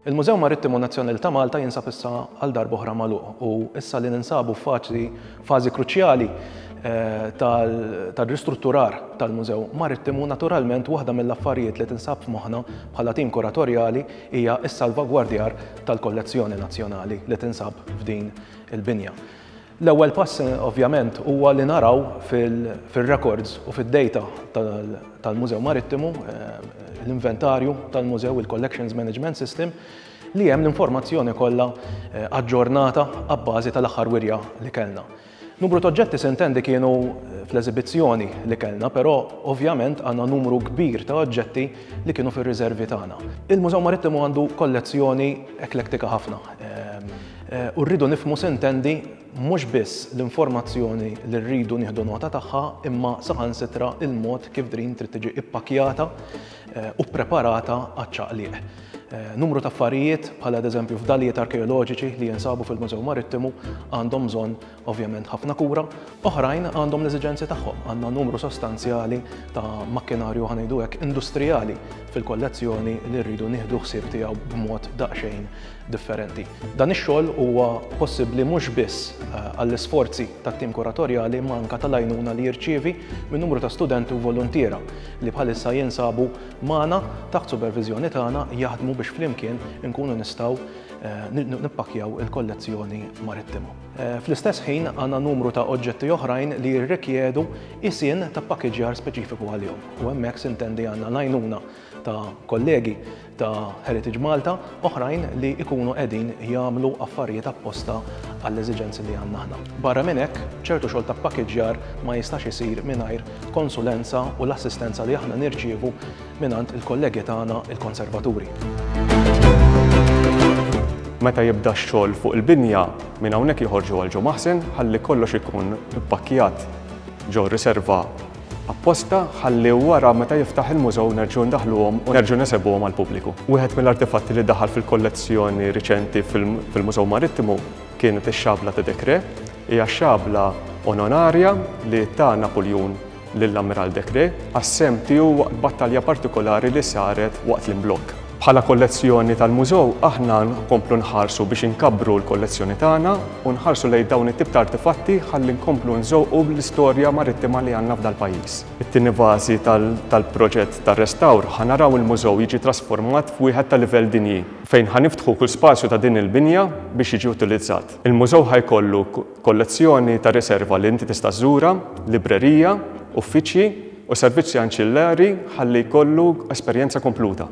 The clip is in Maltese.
Il-Mużew Marittimu Nazzjonali ta' Malta jinsab issa għal darba oħra magħluq u issa li ninsabu f'fażi kruċjali tal-ristrutturar tal-Mużew Marittimu, naturalment waħda mill-affarijiet li tinsab f'moħħna bħala tim kuratorjali hija s-salvagwardjar tal-kollezzjoni nazzjonali li tinsab f'din il-binja. L-ewwel pass ovvjament huwa li naraw fil-records u fid-data tal-Mużew Marittimu l-inventarju tal-Mużew, il-Collections Management System, li hemm l-informazzjoni kollha aġġornata għabbażi tal-aħħar wirja li kellna. Numru ta' oġġetti s'intendi kienu fl-eżibizzjoni li kellna, però ovvjament għandna numru kbir ta' oġġetti li kienu fir-riservi tagħna. Il-Mużew Marittimu għandu kollezzjoni eklektika ħafna. U rridu nifhmu s'intendi mhux biss l-informazzjoni li rridu nieħdu nota tagħha, imma saħansitra il-mod kif din trid tiġi ippakjata u ppreparata għaċ-ċaqliq. Numru ta' affarijiet bħala eżempju f'dalijiet arkeoloġiċi li jinsabu fil-Mużew Marittimu għandhom bżonn ovvjament ħafna kura, oħrajn għandhom l-eżiġenzi tagħhom. Għandna numru sostanzjali ta' makkinarju ħanejdu hekk industrijali fil-kollezzjoni li rridu nieħdu ħsieb tiegħu b'mod daqsxejn differenti. Dan ix-xogħol huwa possibbli mhux biss għall-isforzi tat-tim kuratorjali ma anke tal-għajnuna li jirċievi minn numru ta' studenti u volontiera li bħalissa jinsabu magħna taħt superviżjoni tagħna jaħdmu biex flimkien inkunu nistgħu nippakjaw il-kollezzjoni Marittimu. Fl-istess ħin għandna numru ta' oġġetti oħrajn li jirrikjedu isien ta' pakkeġġjar speċifiku għalihom. U hemmhekk s'intendi għandna l-għajnuna ta' kollegi ta' Heritage Malta oħrajn li jkunu qegħdin jagħmlu affarijiet apposta għall-eżiġenzi li għandna aħna. Barra minn hekk, ċertu xogħol ta' pakkeġġjar ma jistax isir mingħajr konsulenza u l-assistenza li aħna nirċievu mingħand il-kollegi tagħna il-konservaturi. Meta jibda x-xogħol fuq il-binja minn hawnhekk joħorġu għal ġo maħsen ħalli kollox ikun ippakkjat ġew riserva apposta ħalli wara meta jiftaħ il-mużew nerġgħu ndaħluhom u nerġgħu nesebuhom għall-pubbliku. Wieħed mill-artefatti li daħal fil-kollezzjoni riċenti fil-Mużew Marittimu kienet ix-xabla ta' Dekre. Hija xabla onorarja li ta' Napoleon lill-Ammiral Dekre għas-sem tiegħu waqt battalja partikolari li saret waqt l-imblokk. Bħala kollezzjoni tal-mużew aħna nkomplu nħarsu biex inkabbru l-kollezzjoni tagħna u nħarsu lejn dawn it-tip ta' artefatti ħalli nkomplu nżewqu l-istorja marittima li għandna f'dal pajjiż. It-tieni fażi tal-proġett tar-restawr ħanaraw il-mużew jiġi trasformat f'wieħed ta' livell dinji fejn ħaniftħu kull spazju ta' din il-binja biex jiġi utilizzat. Il-mużew ħajkollu kollezzjoni ta' riserva li inti tista' żura, librerija, uffiċċji u servizzi anċillari ħalli jkollu esperjenza kompluta.